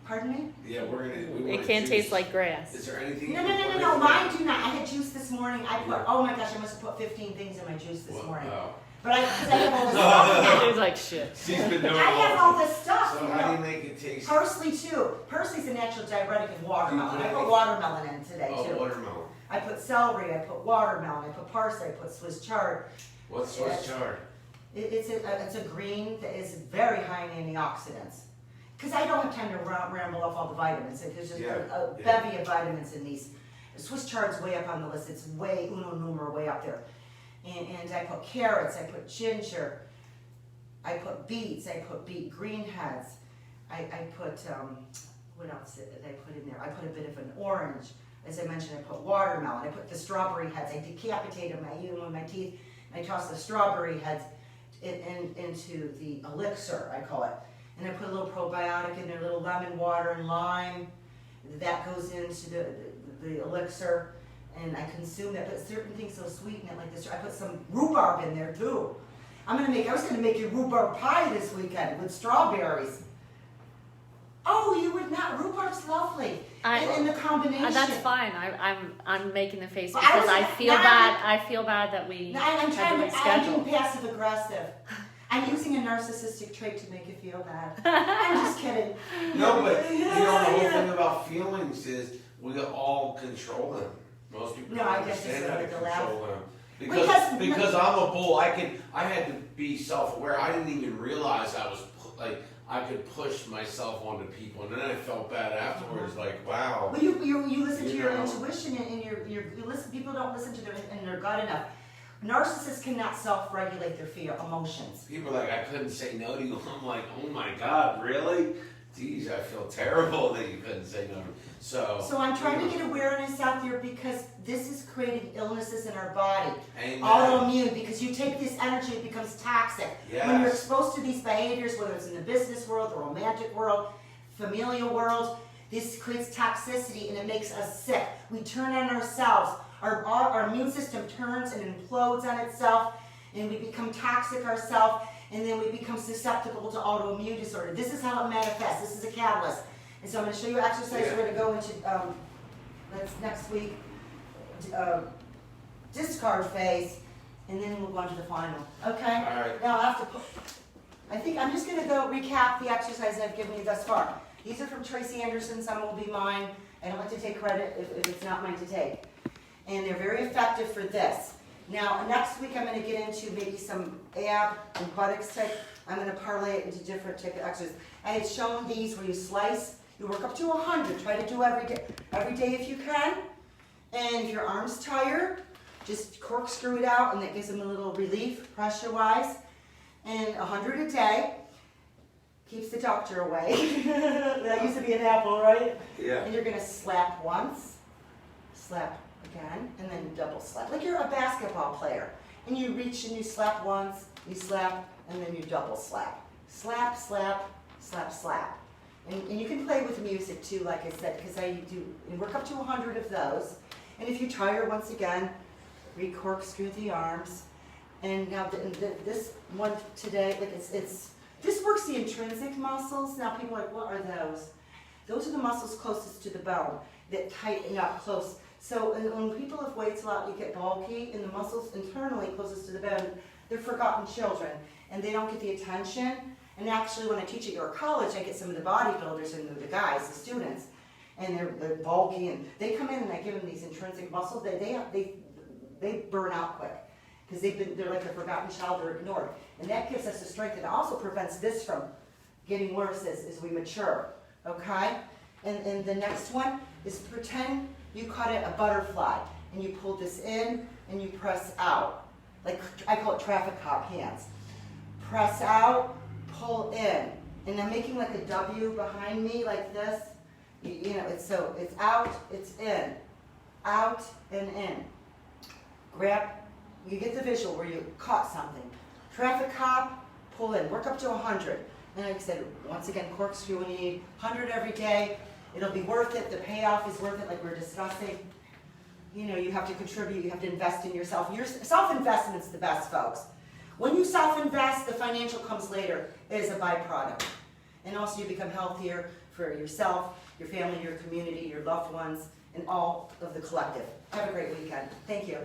Pardon me? Yeah, It can't taste like grass. Is there anything? No, mine do not. I had juice this morning. Oh my gosh, I must have put 15 things in my juice this morning. Oh. But I have all this stuff now. Tastes like shit. She's been doing I have all this stuff. So how do you make it taste? Parsley too. Parsley's a natural diuretic in watermelon. I put watermelon in today too. Oh, watermelon. I put celery, I put watermelon, I put parsley, I put Swiss chard. What's Swiss chard? It's a green that is very high in antioxidants. Because I don't have time to ramble off all the vitamins. There's just a bevy of vitamins in these. Swiss chard's way up on the list. It's way, uno numero, way up there. And I put carrots, I put ginger, I put beets, I put beet green heads. I put, what else did I put in there? I put a bit of an orange. As I mentioned, I put watermelon. I put the strawberry heads. I decapitate them. I eat them with my teeth. I toss the strawberry heads into the elixir, I call it. And I put a little probiotic in there, a little lemon water and lime. that goes into the elixir, and I consume that, but certain things will sweeten it like this. I put some rhubarb in there too. I was gonna make you rhubarb pie this weekend with strawberries. Oh, you would not, rhubarb's lovely. And the combination. That's fine. I'm making the face Well, because I I feel bad. I feel bad that we I'm had to being reschedule. passive aggressive. I'm using a narcissistic trait to make you feel bad. I'm just kidding. No, but you know, the whole thing about feelings is we all control them. Most people No, don't I guess understand it's how to like the control them. Because- Because I'm a bull, I had to be self-aware. I didn't even realize I was I could push myself onto people, and then I felt bad afterwards. Like, wow. Well, you listen to You your know. intuition, and you listen. People don't listen to their gut enough. Narcissists cannot self-regulate their emotions. People are like, I couldn't say no to you. I'm like, oh my God, really? Geez, I feel terrible that you couldn't say no to me. So I'm trying to get awareness out there because this is creating illnesses in our body. Amen. Autoimmune, because you take this energy, it becomes toxic. Yes. When you're exposed to these behaviors, whether it's in the business world, the romantic world, familial world, this creates toxicity and it makes us sick. We turn on ourselves. Our immune system turns and implodes on itself, and we become toxic ourselves, and then we become susceptible to autoimmune disorder. This is how it manifests. This is a catalyst. And so I'm going to show you exercise. Yeah. We're going to go into that's next week, discard phase, and then we'll go on to the final. Okay? All right. Now I have to put, I'm just going to go recap the exercises I've given you thus far. These are from Tracy Anderson. Some will be mine. I don't like to take credit if it's not mine to take. And they're very effective for this. Now, next week I'm going to get into maybe some ab and buttocks type. I'm going to parlay it into different type of exercises. I had shown these where you slice, you work up to 100. Try to do every day if you can. And if your arm's tired, just corkscrew it out, and that gives them a little relief pressure-wise. And 100 a day keeps the doctor away. That used to be an apple, right? Yeah. And you're going to slap once, slap again, and then double slap. Like you're a basketball player. And you reach and you slap once, you slap, and then you double slap. Slap, slap, slap, slap. And you can play with music too, like I said, because I do and work up to 100 of those. And if you tire once again, re-corkscrew the arms. And now this one today, like this works the intrinsic muscles. Now people are like, what are those? Those are the muscles closest to the bone that tighten up close. So when people lift weights a lot, you get bulky, and the muscles internally closest to the bone, they're forgotten children, and they don't get the attention. And actually, when I teach at your college, I get some of the bodybuilders and the guys, the students, and they're bulky, and they come in and I give them these intrinsic muscles. They burn out quick because they're like a forgotten child or ignored, and that gives us the strength. And also prevents this from getting worse as we mature. Okay, and the next one is pretend you caught it a butterfly, and you pull this in and you press out, like I call it traffic cop hands. Press out, pull in, and I'm making like a W behind me like this. You know, it's out, it's in, out and in. Grab, you get the visual where you caught something. Traffic cop, pull in, work up to 100. And like I said, once again, corkscrew, when you need 100 every day, it'll be worth it. The payoff is worth it, like we're discussing. You know, you have to contribute, you have to invest in yourself. Your self-investment's the best, folks. When you self-invest, the financial comes later as a byproduct. And also you become healthier for yourself, your family, your community, your loved ones, and all of the collective. Have a great weekend. Thank you.